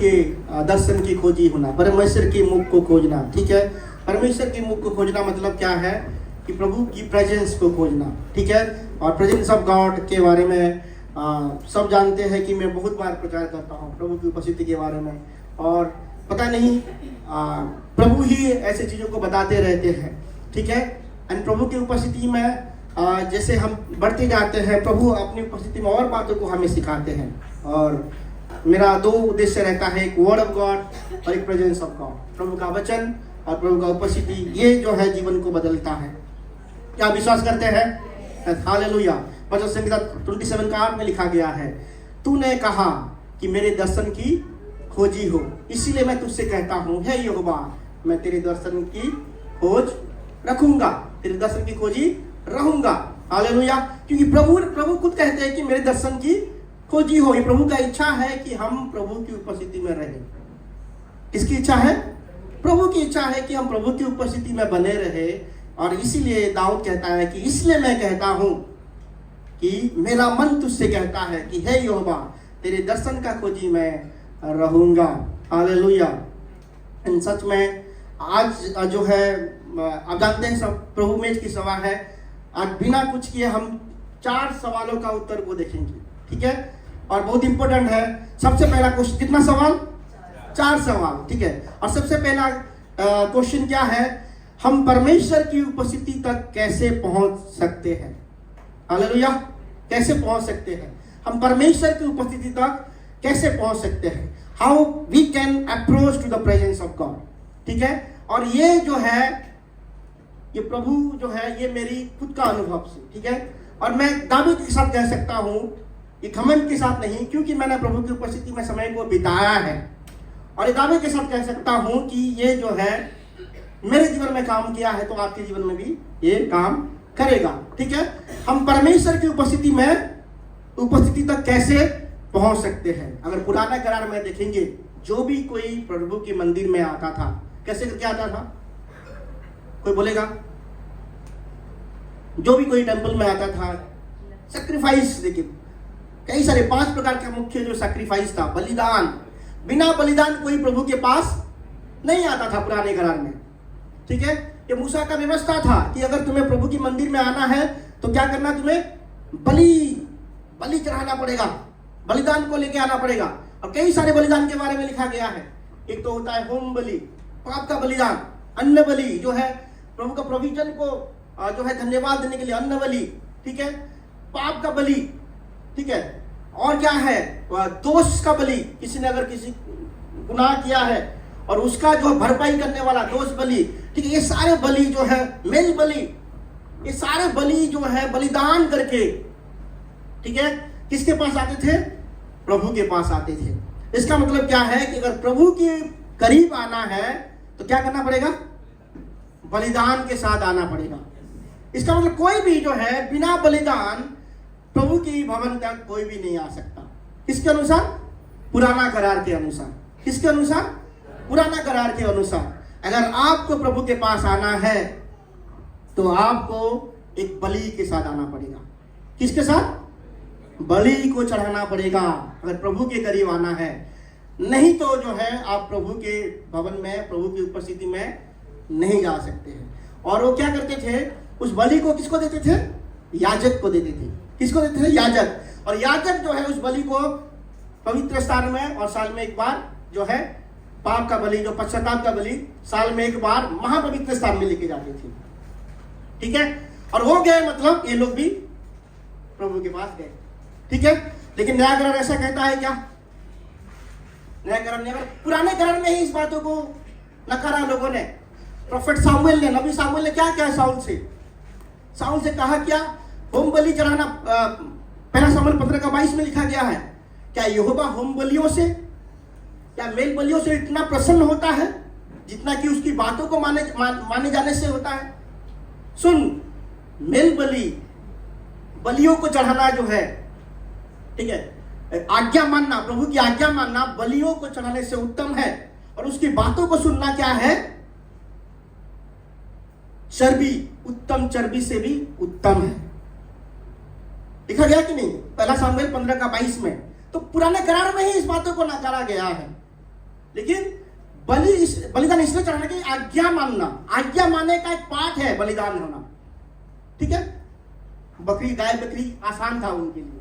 के दर्शन की खोजी होना, परमेश्वर की मुख को खोजना। ठीक है, परमेश्वर की मुख को खोजना मतलब क्या है कि प्रभु की प्रेजेंस को खोजना। ठीक है, और प्रेजेंस ऑफ गॉड के बारे में सब जानते हैं कि मैं बहुत बार प्रचार करता हूँ प्रभु की उपस्थिति के बारे में, और पता नहीं प्रभु ही ऐसे चीज़ों को बताते रहते हैं। ठीक है, एंड प्रभु की उपस्थिति में जैसे हम बढ़ते जाते हैं, प्रभु अपनी उपस्थिति में और बातों को हमें सिखाते हैं। और मेरा दो उद्देश्य रहता है, एक वर्ड ऑफ गॉड और एक प्रेजेंस ऑफ गॉड। प्रभु का वचन और प्रभु का उपस्थिति, ये जो है जीवन को बदलता है। क्या विश्वास करते हैं? हालेलुया। भजन संहिता 27 का 8 में लिखा गया है, तूने कहा कि मेरे दर्शन की खोजी हो, इसीलिए मैं तुझसे कहता हूँ, हे यहोवा, मैं तेरे दर्शन की खोज रखूंगा, तेरे दर्शन की खोजी रहूंगा। हालेलुया। क्योंकि प्रभु खुद कहते हैं कि मेरे दर्शन की खोजी हो। ये प्रभु का इच्छा है कि हम प्रभु की उपस्थिति में रहें। किसकी इच्छा है? प्रभु की इच्छा है कि हम प्रभु की उपस्थिति में बने रहे। और इसीलिए दाऊद कहता है कि इसलिए मैं कहता हूं कि मेरा मन तुझसे कहता है कि हे यहोवा, तेरे दर्शन का खोजी मैं रहूंगा। हालेलुया। इन सच में आज जो है आप जानते हैं सब प्रभु मेज की सभा है। आज बिना कुछ किए हम 4 सवालों का उत्तर को देखेंगे। ठीक है, और बहुत इंपॉर्टेंट है। सबसे पहला क्वेश्चन, कितना सवाल? 4 सवाल। ठीक है, और सबसे पहला क्वेश्चन क्या है? हम परमेश्वर की उपस्थिति तक कैसे पहुंच सकते हैं? हालेलुया। कैसे पहुंच सकते हैं? हम परमेश्वर की उपस्थिति तक कैसे पहुंच सकते हैं? How we can approach to the presence of God. ठीक है, और ये जो है, ये प्रभु जो है, ये मेरी खुद का अनुभव से। ठीक है, और मैं दावे के साथ कह सकता हूं, ये घमंड के साथ नहीं, क्योंकि मैंने प्रभु की उपस्थिति में समय को बिताया है। और ये दावे के साथ कह सकता हूं कि ये जो है मेरे जीवन में काम किया है, तो आपके जीवन में भी ये काम करेगा। ठीक है, हम परमेश्वर की उपस्थिति तक कैसे पहुंच सकते हैं? अगर पुराना करार में देखेंगे, जो भी कोई प्रभु के मंदिर में आता था, कैसे करके आता था? कोई बोलेगा? जो भी कोई टेंपल में आता था, सैक्रिफाइस, देखिए कई सारे 5 प्रकार का मुख्य जो सैक्रिफाइस था, बलिदान। बिना बलिदान कोई प्रभु के पास नहीं आता था पुराने करार में। ठीक है, ये मूसा का व्यवस्था था कि अगर तुम्हें प्रभु की मंदिर में आना है तो क्या करना? तुम्हें बलि चढ़ाना पड़ेगा, बलिदान को लेके आना पड़ेगा। और कई सारे बलिदान के बारे में लिखा गया है। एक तो होता है होम बलि, पाप का बलिदान, अन्न बलि जो है प्रभु का प्रोविजन को जो है धन्यवाद देने के लिए अन्न बलि। ठीक है, पाप का बलि। ठीक है, और क्या है? दोष का बलि, किसी ने अगर किसी गुनाह किया है और उसका जो भरपाई करने वाला दोष बलि। ठीक है, ये सारे बलि जो है, मेल बलि, ये सारे बलि जो है बलिदान करके, ठीक है, किसके पास आते थे? प्रभु के पास आते थे। इसका मतलब क्या है कि अगर प्रभु के करीब आना है तो क्या करना पड़ेगा? बलिदान के साथ आना पड़ेगा। इसका मतलब कोई भी जो है बिना बलिदान प्रभु की भवन तक कोई भी नहीं आ सकता। किसके अनुसार? पुराना करार के अनुसार। किसके अनुसार? पुराना करार के अनुसार। अगर आपको प्रभु के पास आना है तो आपको एक बलि के साथ आना पड़ेगा। किसके साथ? बलि को चढ़ाना पड़ेगा अगर प्रभु के करीब आना है। नहीं तो जो है आप प्रभु के भवन में, प्रभु की उपस्थिति में नहीं जा सकते हैं। और वो क्या करते थे? उस बलि को किसको देते थे? याजक को देते थे। किसको देते थे? याजक। और याजक जो है उस बलि को पवित्र स्थान में, और साल में एक बार जो है पाप का बलि, जो पश्चाताप का बलि, साल में एक बार महापवित्र स्थान में लेके जाते थे। ठीक है, और हो गए, मतलब ये लोग भी प्रभु के पास गए। ठीक है, लेकिन नया करार ऐसा कहता है क्या? नया करार नहीं। पुराने करार में ही इस बातों को नकारा लोगों ने। प्रोफेट सामुएल ने, नबी सामुएल ने क्या किया? साउल से कहा क्या? होम बलि चढ़ाना। पहला सामुएल 15 का 22 में लिखा गया है, क्या यहोवा होम बलियों से, क्या मेल बलियों से इतना प्रसन्न होता है जितना कि उसकी बातों को माने जाने से होता है? सुन, मेल बलियों को चढ़ाना जो है, ठीक है, आज्ञा मानना, प्रभु की आज्ञा मानना बलियों को चढ़ाने से उत्तम है। और उसकी बातों को सुनना क्या है? चर्बी, उत्तम चर्बी से भी उत्तम है। लिखा गया कि नहीं? पहला सामुएल 15 का 22 में। तो पुराने करार में ही इस बातों को नकारा गया है। लेकिन बलिदान इसलिए चढ़ाना कि आज्ञा मानना, आज्ञा मानने का एक पार्ट है बलिदान होना। ठीक है, गाय बकरी आसान था उनके लिए,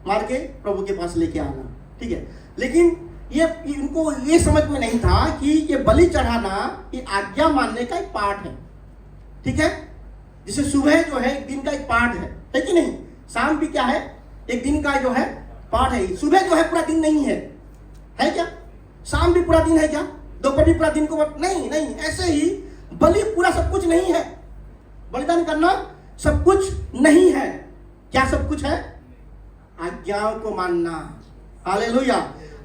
मार के प्रभु के पास लेके आना। ठीक है, लेकिन इनको ये समझ में नहीं था कि ये बलि चढ़ाना ये आज्ञा मानने का एक पार्ट है। ठीक है, जिसे सुबह जो है एक दिन का एक पार्ट है कि नहीं, शाम भी क्या है, एक दिन का जो है पार्ट है। सुबह जो है पूरा दिन नहीं है क्या? शाम भी पूरा दिन है क्या? दोपहर भी पूरा दिन को नहीं, ऐसे ही बलि पूरा सब कुछ नहीं है। बलिदान करना सब कुछ नहीं है। क्या सब कुछ है? आज्ञाओं को मानना। हालेलुया।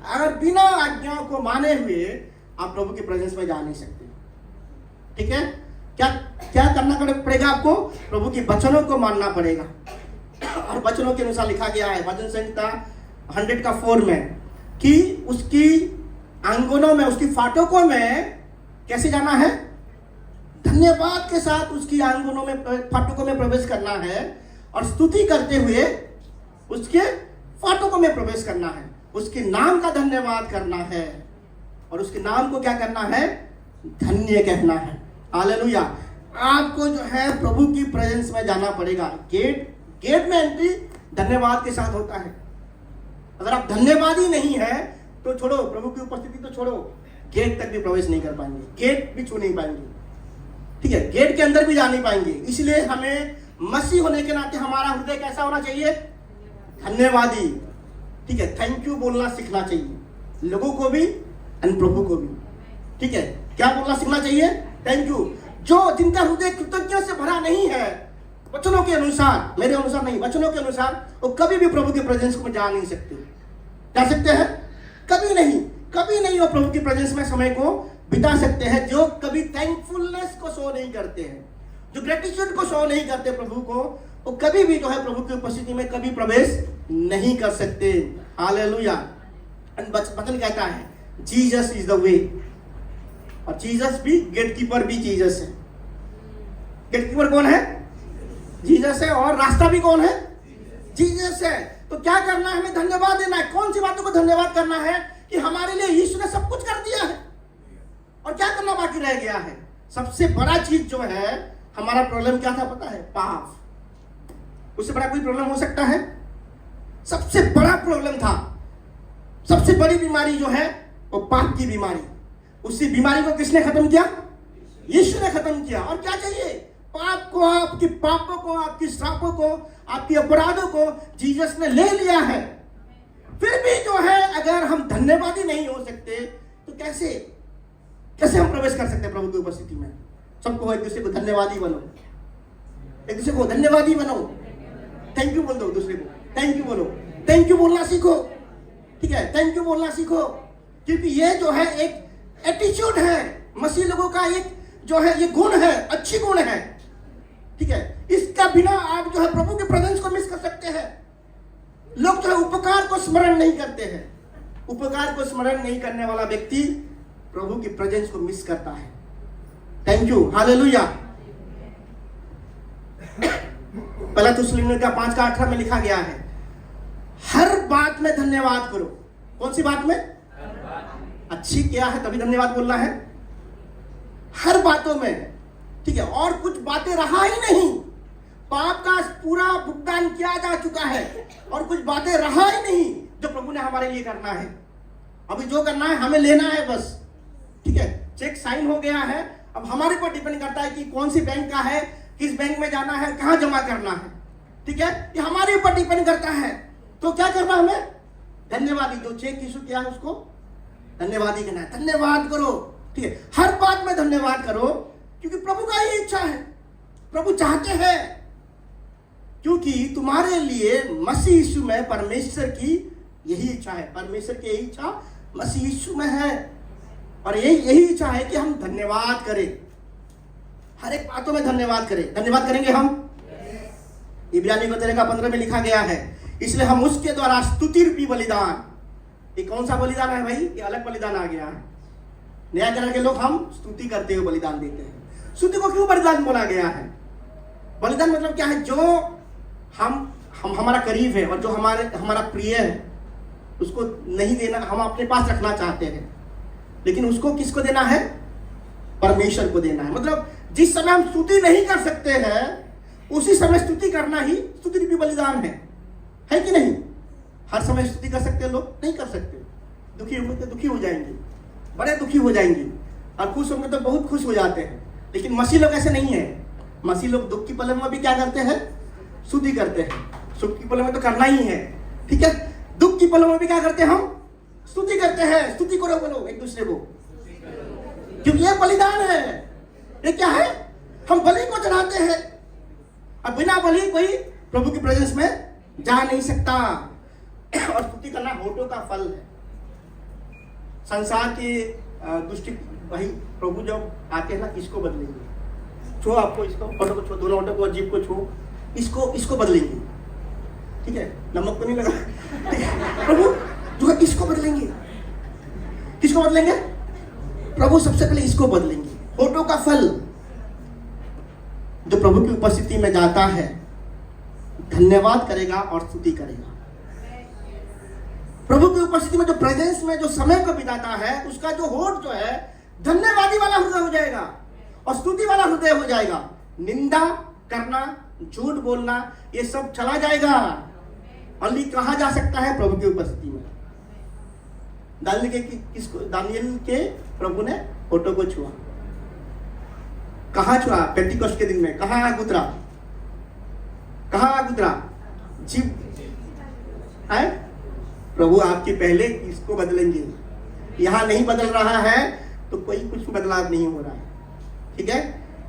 अगर बिना आज्ञाओं को माने हुए आप प्रभु के प्रेजेंस में जा नहीं सकते। ठीक है, क्या करना पड़ेगा आपको? प्रभु के वचनों को मानना पड़ेगा। और वचनों के अनुसार लिखा गया है भजन संहिता 100:4 में कि उसकी आंगनों में, उसकी फाटकों में कैसे जाना है? धन्यवाद के साथ उसकी आंगनों में, फाटकों में प्रवेश करना है और स्तुति करते हुए उसके फाटकों में प्रवेश करना है। उसके नाम का धन्यवाद करना है और उसके नाम को क्या करना है? धन्य कहना है। हालेलुया। आपको जो है प्रभु की प्रेजेंस में जाना पड़ेगा। गेट में एंट्री धन्यवाद के साथ होता है। अगर आप धन्यवाद ही नहीं है तो छोड़ो, प्रभु की उपस्थिति तो छोड़ो, गेट तक भी प्रवेश नहीं कर पाएंगे, गेट भी छू नहीं पाएंगे। ठीक है, गेट के अंदर भी जा नहीं पाएंगे। इसलिए हमें मसीह होने के नाते हमारा हृदय कैसा होना चाहिए? धन्यवादी। ठीक है, थैंक यू बोलना सीखना चाहिए, लोगों को भी और प्रभु को भी। ठीक है, क्या बोलना सीखना चाहिए? Thank you. जो जिनका हृदय कृतज्ञता से भरा नहीं है, वचनों के अनुसार, मेरे अनुसार नहीं, वचनों के अनुसार, वो कभी भी प्रभु के प्रेजेंस में जा नहीं सकते। जा सकते हैं? कभी नहीं वो प्रभु की प्रेजेंस में समय को बिता सकते हैं। जो कभी थैंकफुलनेस को शो नहीं करते हैं, जो ग्रेटिट्यूड को शो नहीं करते प्रभु को, वो कभी भी जो है प्रभु की उपस्थिति में कभी प्रवेश नहीं कर सकते। हालेलुया। वचन कहता है जीसस इज द वे, और जीसस भी, गेटकीपर भी जीसस है। गेटकीपर कौन है? जीसस है। और रास्ता भी कौन है? जीसस है। तो क्या करना है? हमें धन्यवाद देना है। कौन सी बातों को धन्यवाद करना है? कि हमारे लिए यीशु ने सब कुछ कर दिया है और क्या करना बाकी रह गया है? सबसे बड़ा चीज जो है, हमारा प्रॉब्लम क्या था पता है? पाप। उससे बड़ा कोई प्रॉब्लम हो सकता है? सबसे बड़ा प्रॉब्लम था, सबसे बड़ी बीमारी जो है वो पाप की बीमारी। उसी बीमारी को किसने खत्म किया? यीशु ने खत्म किया। और क्या चाहिए? पाप को, आपकी पापों को, आपकी श्रापों को, आपकी अपराधों को जीसस ने ले लिया है। फिर भी जो है अगर हम धन्यवादी नहीं हो सकते तो कैसे हम प्रवेश कर सकते हैं प्रभु की उपस्थिति में? सबको एक दूसरे को धन्यवादी बनो, एक दूसरे को धन्यवादी बनो। थैंक यू बोल दो दूसरे को, थैंक यू बोलो, थैंक यू बोलना सीखो। ठीक है, थैंक यू बोलना सीखो, क्योंकि ये जो है एक एटीट्यूड है मसीह लोगों का, एक जो है ये गुण है, अच्छी गुण है। ठीक है, इसका बिना आप जो है प्रभु के प्रेजेंस को मिस कर सकते हैं। लोग जो है उपकार को स्मरण नहीं करते हैं। उपकार को स्मरण नहीं करने वाला व्यक्ति प्रभु की प्रेजेंस को मिस करता है। Thank you. हालेलुया। पहला थिस्सलुनीका 5:18 में लिखा गया है, हर बात में धन्यवाद करो। कौन सी बात में? अच्छी क्या है तभी धन्यवाद बोलना है। हर बातों में। ठीक है, और कुछ बातें रहा ही नहीं। पाप का पूरा भुगतान किया जा चुका है और कुछ बातें रहा ही नहीं जो प्रभु ने हमारे लिए करना है। अभी जो करना है हमें लेना है बस। ठीक है, चेक साइन हो गया है। अब हमारे ऊपर डिपेंड करता है कि कौन सी बैंक का है, किस बैंक में जाना है, कहां जमा करना है। ठीक है, ये हमारे ऊपर डिपेंड करता है। तो क्या करना हमें? धन्यवादी। जो चेक इशू किया है उसको धन्यवादी कहना है। धन्यवाद करो। ठीक है, हर बात में धन्यवाद करो, क्योंकि प्रभु का ही इच्छा है। प्रभु चाहते हैं, क्योंकि तुम्हारे लिए मसीह यीशु में परमेश्वर की यही इच्छा है। परमेश्वर की यही इच्छा मसीह यीशु में है और यही इच्छा है कि हम धन्यवाद करें, हर एक बातों में धन्यवाद करें। धन्यवाद करेंगे हम। इब्रानियों 13:15 में लिखा गया है, इसलिए हम उसके द्वारा स्तुति रूपी बलिदान। ये कौन सा बलिदान है भाई? ये अलग बलिदान आ गया है। नया तरह के लोग हम स्तुति करते हुए बलिदान देते हैं। स्तुति को क्यों बलिदान बोला गया है? बलिदान मतलब क्या है? जो हम हमारा करीब है और जो हमारा प्रिय है उसको नहीं देना, हम अपने पास रखना चाहते हैं। लेकिन उसको किसको देना है? परमेश्वर को देना है। मतलब जिस समय हम स्तुति नहीं कर सकते हैं उसी समय स्तुति करना ही स्तुति रूपी बलिदान है कि नहीं? हर समय स्तुति कर सकते हैं लोग? नहीं कर सकते। दुखी होंगे तो दुखी हो जाएंगे, बड़े दुखी हो जाएंगे, और खुश होंगे तो बहुत खुश हो जाते हैं। लेकिन मसीह लोग ऐसे नहीं है। मसीह लोग दुख की पल में भी क्या करते हैं? स्तुति करते हैं। सुख की पल में तो करना ही है, ठीक है। दुख की पलों में भी क्या करते हैं? हम स्तुति करते हैं। स्तुति करो बोलो एक दूसरे को, क्योंकि यह बलिदान है। ये क्या है? हम बलि को चढ़ाते हैं, और बिना बलि कोई प्रभु की प्रेजेंस में जा नहीं सकता। और स्तुति करना होठों का फल है। संसार की दृष्टि भाई, प्रभु जब आते हैं ना, इसको बदलेंगे। छो आपको, इसको ऑटो को छो, दोनों ऑटो को, जीप को छो, इसको बदलेंगे, ठीक है। नमक तो नहीं लगा, प्रभु जो है इसको बदलेंगे। किसको बदलेंगे? प्रभु सबसे पहले इसको बदलेंगे। होठों का फल जो प्रभु की उपस्थिति में जाता है, धन्यवाद करेगा और स्तुति करेगा। प्रभु की उपस्थिति में जो प्रेजेंस में जो समय को बिताता है, उसका जो होठ जो है धन्यवादी वाला हृदय हो जाएगा और स्तुति वाला हृदय हो जाएगा। निंदा करना, झूठ बोलना, ये सब चला जाएगा। ओनली कहा जा सकता है प्रभु की उपस्थिति में। दानियल के प्रभु ने होठों को छुआ। कहाँ छुआ? पेंटिकोस्ट के दिन में। कहाँ गुजरा? जीव है। प्रभु आपके पहले इसको बदलेंगे। यहां नहीं बदल रहा है तो कोई कुछ बदलाव नहीं हो रहा है, ठीक है।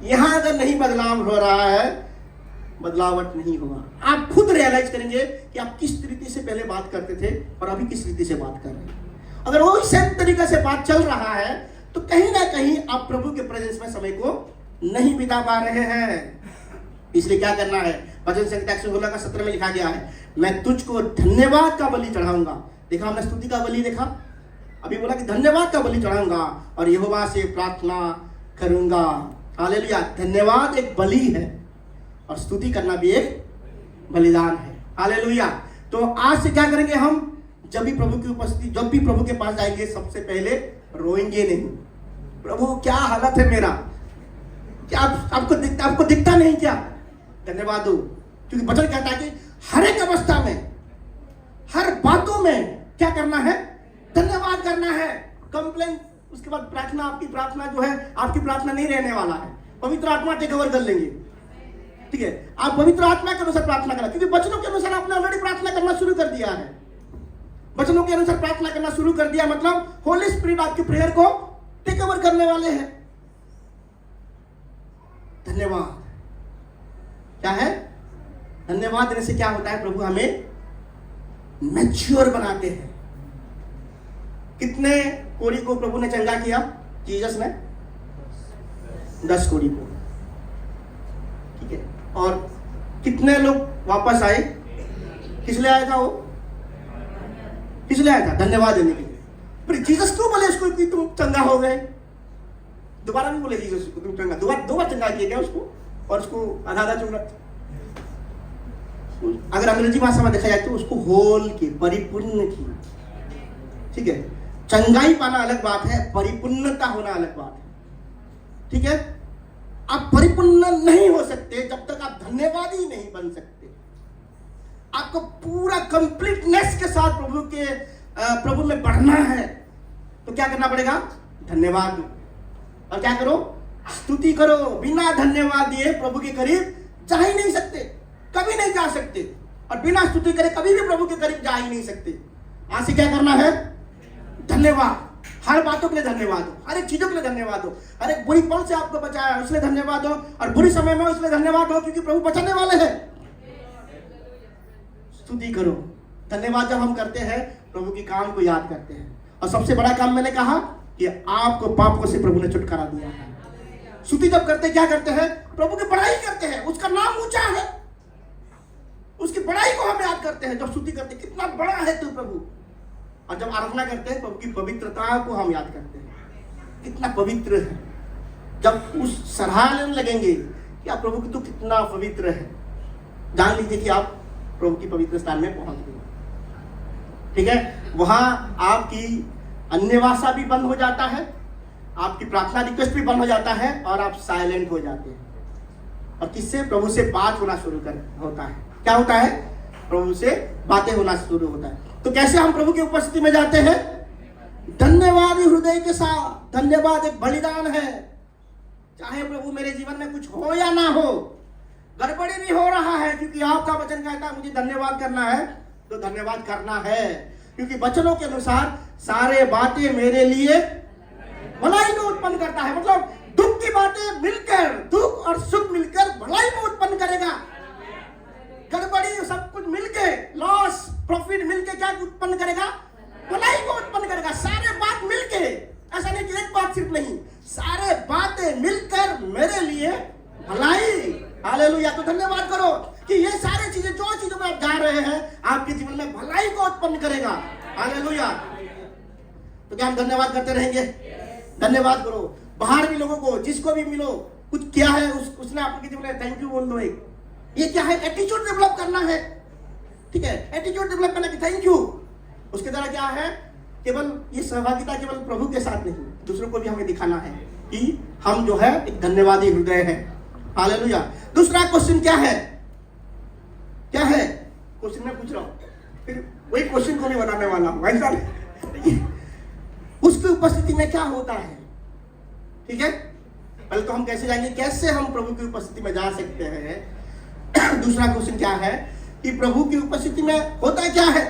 यहां अगर नहीं बदलाव हो रहा है, बदलावट नहीं होगा। आप खुद रियलाइज करेंगे कि आप किस तरीके से पहले बात करते थे और अभी किस तरीके से बात कर रहे हैं। अगर वही सेम तरीके से बात चल रहा है तो कहीं ना कहीं आप प्रभु के प्रेजेंस में समय को नहीं बिता पा रहे हैं। इसलिए क्या करना है? भजन संहिता 116:17 में लिखा गया है, मैं तुझको धन्यवाद का बलि चढ़ाऊंगा। देखा हमने स्तुति का बलि देखा, अभी बोला कि धन्यवाद का बलि चढ़ाऊंगा और यहोवा से प्रार्थना करूंगा। हालेलुया। धन्यवाद एक बलि है और स्तुति करना भी एक बलिदान है। हालेलुया। तो आज से क्या करेंगे हम? जब भी प्रभु की उपस्थिति, जब भी प्रभु के पास जाएंगे, सबसे पहले रोएंगे नहीं। प्रभु क्या हालत है मेरा, क्या आपको दिखता नहीं क्या? धन्यवाद दो, क्योंकि वचन कहता है कि हर एक अवस्था में, हर बातों में क्या करना है? धन्यवाद करना है। कंप्लेन, उसके बाद प्रार्थना। आपकी प्रार्थना जो है, आपकी प्रार्थना नहीं रहने वाला है। पवित्र आत्मा टेक ओवर कर लेंगे, ठीक है। आप पवित्र आत्मा के अनुसार प्रार्थना करना, क्योंकि वचनों के अनुसार आपने ऑलरेडी प्रार्थना करना शुरू कर दिया है। वचनों के अनुसार प्रार्थना करना शुरू कर दिया, मतलब होली स्पिरिट आपकी प्रेयर को टेक ओवर करने वाले हैं। धन्यवाद क्या है? धन्यवाद देने से क्या होता है? प्रभु हमें मैच्योर बनाते हैं। कितने कोड़ी को प्रभु ने चंगा किया? जीसस ने 10 कोड़ी को, ठीक है। और कितने लोग वापस आए? किस लिए आया था वो? किस लिए आया था? धन्यवाद देने के लिए। फिर जीसस क्यों बोले उसको कि तुम चंगा हो गए? दोबारा भी बोले जीसस को तुम चंगा। दो बार चंगा किया गया उसको, और उसको आधा चंगा। अगर अंग्रेजी भाषा में देखा जाए तो उसको होल की, परिपूर्ण की, ठीक है। चंगाई पाना अलग बात है, परिपूर्णता होना अलग बात है, ठीक है। आप परिपूर्ण नहीं हो सकते जब तक आप धन्यवादी नहीं बन सकते। आपको पूरा कंप्लीटनेस के साथ प्रभु में बढ़ना है तो क्या करना पड़ेगा? धन्यवाद दो। और क्या करो? स्तुति करो। बिना धन्यवाद दिए प्रभु के करीब जा ही नहीं सकते, कभी नहीं जा सकते। और बिना स्तुति करे कभी भी प्रभु के करीब जा ही नहीं सकते। आज से क्या करना है? धन्यवाद। हर बातों के लिए धन्यवाद हो, हर एक चीजों के लिए धन्यवाद हो। हर एक बुरी पल से आपको बचाया है उसलिए धन्यवाद हो, और बुरी समय में उसलिए धन्यवाद हो क्योंकि प्रभु बचाने वाले हैं। स्तुति करो। धन्यवाद जब हम करते हैं, प्रभु के काम को याद करते हैं। और सबसे बड़ा काम मैंने कहा कि आपको पापों से प्रभु ने छुटकारा दिया है। स्तुति जब करते क्या करते हैं? प्रभु की बड़ाई करते हैं। उसका नाम ऊंचा है, उसकी बड़ाई को हम याद करते हैं। जब स्तुति करते हैं, कितना बड़ा है तू प्रभु। और जब आराधना करते हैं, प्रभु की पवित्रता को हम याद करते हैं, कितना पवित्र है। जब उस सराहने लगेंगे कि आप प्रभु की तो कितना पवित्र है, जान लीजिए कि आप प्रभु की पवित्र स्थान में पहुंच गए, ठीक है। वहां आपकी अन्य भाषा भी बंद हो जाता है, आपकी प्रार्थना रिक्वेस्ट भी बंद हो जाता है और आप साइलेंट हो जाते हैं। और किससे? प्रभु से बात होना शुरू होता है। क्या होता है? प्रभु से बातें होना शुरू होता है। तो कैसे हम प्रभु की उपस्थिति में जाते हैं? धन्यवाद हृदय के साथ। धन्यवाद एक बलिदान है। चाहे प्रभु मेरे जीवन में कुछ हो या ना हो, गड़बड़ी भी हो रहा है, क्योंकि आपका वचन कहता है मुझे धन्यवाद करना है, तो धन्यवाद करना है, क्योंकि वचनों के अनुसार सारे बातें मेरे लिए भलाई को उत्पन्न करता है। मतलब दुख की बातें मिलकर, दुख और सुख मिलकर भलाई को उत्पन्न करेगा। गड़बड़ी सब कुछ मिलके, लॉस प्रॉफिट मिलके क्या उत्पन्न करेगा? भलाई को उत्पन्न करेगा। सारे बात मिलके, ऐसा नहीं कि एक बात सिर्फ नहीं, सारे बातें मिलकर मेरे लिए भलाई। हालेलुया। तो धन्यवाद करो कि ये सारी चीजें, जो चीजों में आप जा रहे हैं, आपके जीवन में भलाई को उत्पन्न करेगा। हालेलुया। तो क्या हम धन्यवाद करते रहेंगे? धन्यवाद करो। बाहर भी लोगों को, जिसको भी मिलो, कुछ किया है उसने आपके जीवन में, थैंक यू बोल दो। एक ये क्या है? एटीट्यूड डेवलप करना है। ठीक है, एटीट्यूड डेवलप करना कि थैंक यू। उसके द्वारा क्या है? केवल ये सहभागिता केवल प्रभु के साथ नहीं, दूसरों को भी हमें दिखाना है कि हम जो है एक धन्यवादी हृदय है। हालेलुया। दूसरा क्वेश्चन क्या है? क्या है क्वेश्चन? मैं पूछ रहा हूं, फिर वही क्वेश्चन को नहीं बनाने वाला हूं, ऐसा उसकी उपस्थिति में क्या होता है? ठीक है, पहले तो हम कैसे जाएंगे, कैसे हम प्रभु की उपस्थिति में जा सकते हैं। दूसरा क्वेश्चन क्या है कि प्रभु की उपस्थिति में होता क्या है?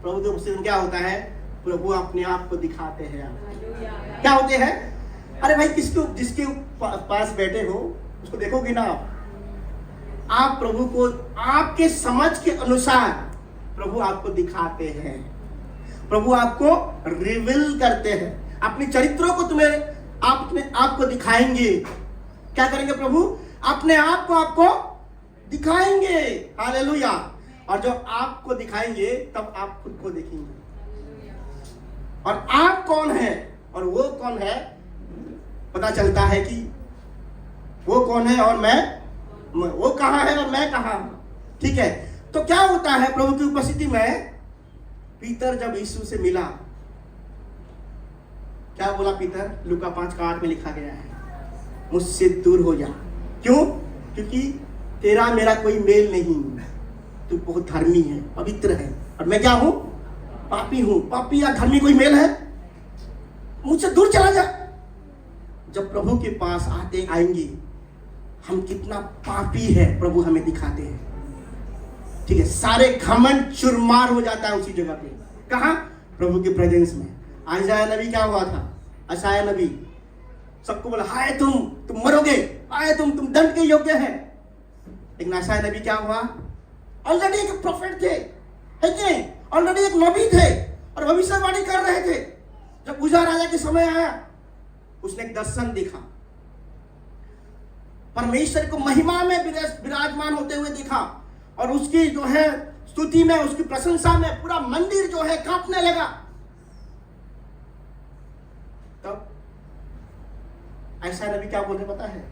प्रभु की उपस्थिति में क्या होता है? प्रभु अपने आप को दिखाते हैं। क्या होते हैं? अरे भाई, जिसके पास बैठे हो उसको देखोगे ना आप प्रभु को आपके समझ के अनुसार प्रभु आपको दिखाते हैं। प्रभु आपको रिवील करते हैं, अपने चरित्रों को अपने आप को दिखाएंगे। क्या करेंगे? प्रभु अपने आप को आपको दिखाएंगे। हालेलुया। और जब आपको दिखाएंगे तब आप खुद को देखेंगे, और आप कौन है और वो कौन है पता चलता है कि वो कौन है और वो कहां है और मैं कहां हूं। ठीक है, तो क्या होता है प्रभु की उपस्थिति में? पीतर जब यीशु से मिला, क्या बोला पीतर? लूका 5:8 में लिखा गया है, मुझसे दूर हो जा। क्यों? क्योंकि तेरा मेरा कोई मेल नहीं, तू बहुत धर्मी है, पवित्र है, और मैं क्या हूं? पापी हूं। पापी या धर्मी कोई मेल है? मुझसे दूर चला जा। जब प्रभु के पास आएंगे, हम कितना पापी है प्रभु हमें दिखाते हैं। ठीक है, सारे घमंड चुरमार हो जाता है उसी जगह पे। कहां? प्रभु के प्रेजेंस में। आयसाया नबी क्या हुआ था? आयसाया नबी सबको बोला, हाय तुम मरोगे, हाय तुम दंड के योग्य है। लेकिन आयसाया नबी क्या हुआ? ऑलरेडी एक प्रोफेट थे, है कि नहीं? ऑलरेडी एक नबी थे और भविष्यवाणी कर रहे थे। जब उज्जा राजा के समय आया, उसने एक दर्शन देखा, परमेश्वर को महिमा में विराजमान होते हुए देखा, और उसकी जो है स्तुति में, उसकी प्रशंसा में पूरा मंदिर जो है कांपने लगा। तब ऐसा नबी क्या बोलते पता है?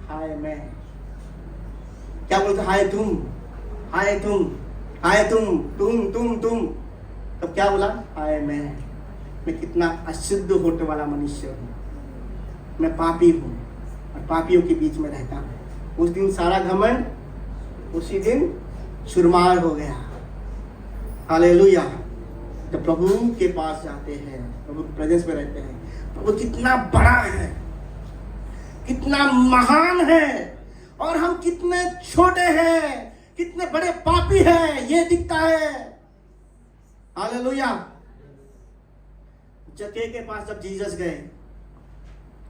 हाय मैं। क्या बोलते? हाय तुम, हाय तुम, हाय तुम। तब क्या बोला? हाय मैं कितना अशुद्ध होने वाला मनुष्य हूं, मैं पापी हूं और पापियों के बीच में रहता हूं। उस दिन सारा घमंड उसी दिन चुरमार हो गया। हालेलुया। जब प्रभु के पास जाते हैं, प्रभु के प्रेजेंस में रहते हैं, प्रभु कितना बड़ा है, कितना महान है, और हम कितने छोटे हैं, कितने बड़े पापी हैं, ये दिखता है। हालेलुया। जक्के के पास जब जीसस गए,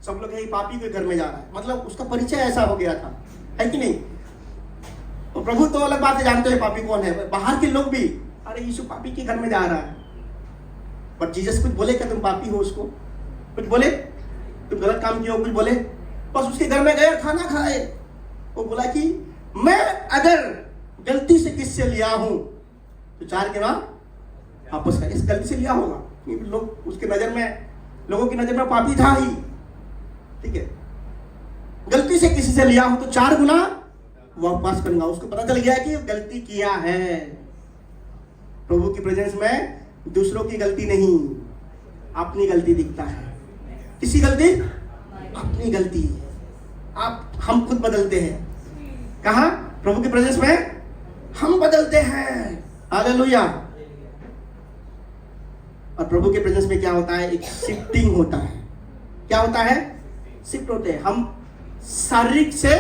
सब लोग यही पापी के घर में जा रहा है, मतलब उसका परिचय ऐसा हो गया था, है कि नहीं? तो प्रभु तो अलग बात है, जानते हैं पापी कौन है। बाहर के लोग भी, अरे यीशु पापी के घर में जा रहा है, पर जीसस कुछ बोले क्या? तुम पापी हो? उसको कुछ बोले? तुम गलत काम किए हो? कुछ बोले? बस उसके घर में गए, खाना खाए। वो बोला कि मैं अगर गलती से किससे लिया हूं तो 4 के बाद वापस कर। इस गलती से लिया होगा, लोग उसके नजर में, लोगों की नजर में पापी था ही। ठीक है, गलती से किसी से लिया हूं तो 4 गुना वापस करूंगा। उसको पता चल गया कि गलती किया है। प्रभु की प्रेजेंस में दूसरों की गलती नहीं, अपनी गलती दिखता है। किसी गलती? अपनी गलती। हम खुद बदलते हैं। कहाँ? प्रभु के प्रेजेंस में हम बदलते हैं। हालेलुया। और प्रभु के प्रेजेंस में क्या होता है? एक शिफ्टिंग होता है। क्या होता है? शिफ्ट होते हैं। हम शारीरिक से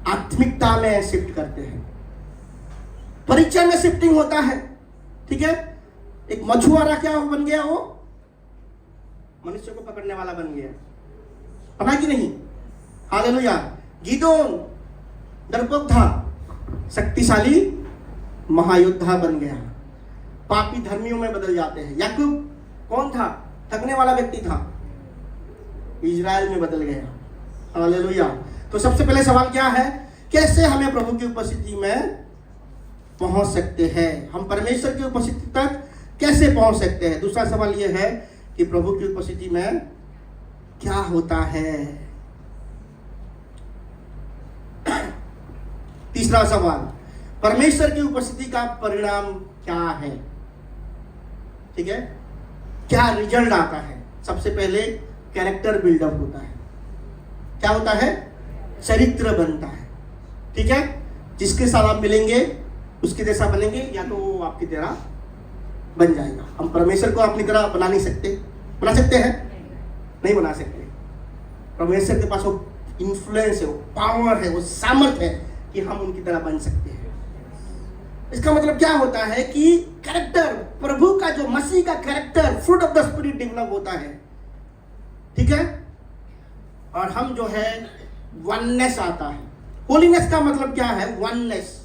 आत्मिकता में शिफ्ट करते हैं। परिचय में शिफ्टिंग होता है। ठीक है? एक मछुआरा क्या बन गया? वो मनुष्य को पकड़ने वाला बन गया। पता कि नहीं? हालेलुया। गिदोन डरपोक था, शक्तिशाली महायोद्धा बन गया। पापी धर्मियों में बदल जाते हैं। याकूब कौन था? थकने वाला व्यक्ति था, इजराइल में बदल गया। हालेलुया। तो सबसे पहले सवाल क्या है? कैसे हमें प्रभु की उपस्थिति में पहुंच सकते हैं? हम परमेश्वर की उपस्थिति तक कैसे पहुंच सकते हैं? दूसरा सवाल यह है कि प्रभु की उपस्थिति में क्या होता है? तीसरा सवाल, परमेश्वर की उपस्थिति का परिणाम क्या है? ठीक है, क्या रिजल्ट आता है? सबसे पहले कैरेक्टर बिल्डअप होता है। क्या होता है? चरित्र बनता है। ठीक है, जिसके साथ आप मिलेंगे उसके जैसा बनेंगे, या तो वो आपकी तरह बन जाएगा। हम परमेश्वर को अपनी तरह बना नहीं सकते। बना सकते हैं? नहीं बना सकते। परमेश्वर के पास वो इन्फ्लुएंस है, वो पावर है, वो सामर्थ्य है कि हम उनकी तरह बन सकते हैं। इसका मतलब क्या होता है कि कैरेक्टर, प्रभु का जो मसीह का character, fruit of the spirit develop होता है। ठीक है, और हम जो है वननेस आता है। होलीनेस का मतलब क्या है? वननेस।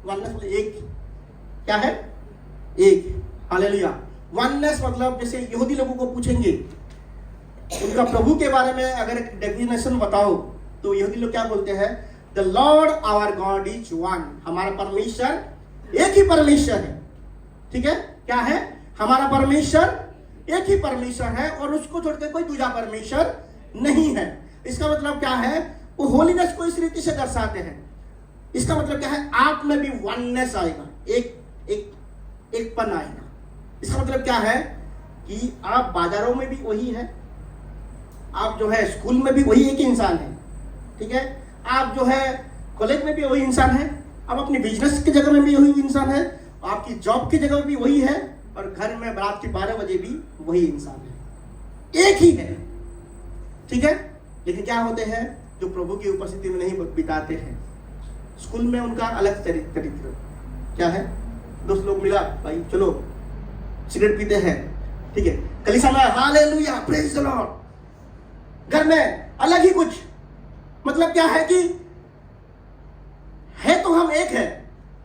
वननेस मतलब एक। क्या है? एक। हालेलुया। वननेस मतलब जैसे यहूदी लोगों को पूछेंगे उनका प्रभु के बारे में अगर एक डेफिनेशन बताओ तो यहूदी लोग क्या बोलते हैं? The Lord our God is one. हमारा परमेश्वर एक ही परमेश्वर है। ठीक है, क्या है? हमारा परमेश्वर एक ही परमेश्वर है और उसको छोड़ के कोई दूसरा परमेश्वर नहीं है। इसका मतलब क्या है? वो होलीनेस को इस रीति से दर्शाते हैं। इसका मतलब क्या है? आप में भी वननेस आएगा, एकपन आएगा। इसका मतलब क्या है कि आप बाजारों में भी वही है, आप जो है स्कूल में भी वही एक ही इंसान है। ठीक है, आप जो है कॉलेज में भी वही इंसान है, आप अपनी बिजनेस की जगह में भी वही इंसान है, आपकी जॉब की जगह में भी वही है, और घर में रात के 12 बजे भी वही इंसान है। एक ही है। ठीक है, लेकिन क्या होते हैं जो प्रभु की उपस्थिति में नहीं बिताते हैं? स्कूल में उनका अलग चरित्र। क्या है? दोस्त लोग मिला, भाई चलो सिगरेट पीते हैं। ठीक है, कलीसिया में हालेलुया, प्रेज द लॉर्ड। घर में अलग ही कुछ। मतलब क्या है कि है तो हम एक है,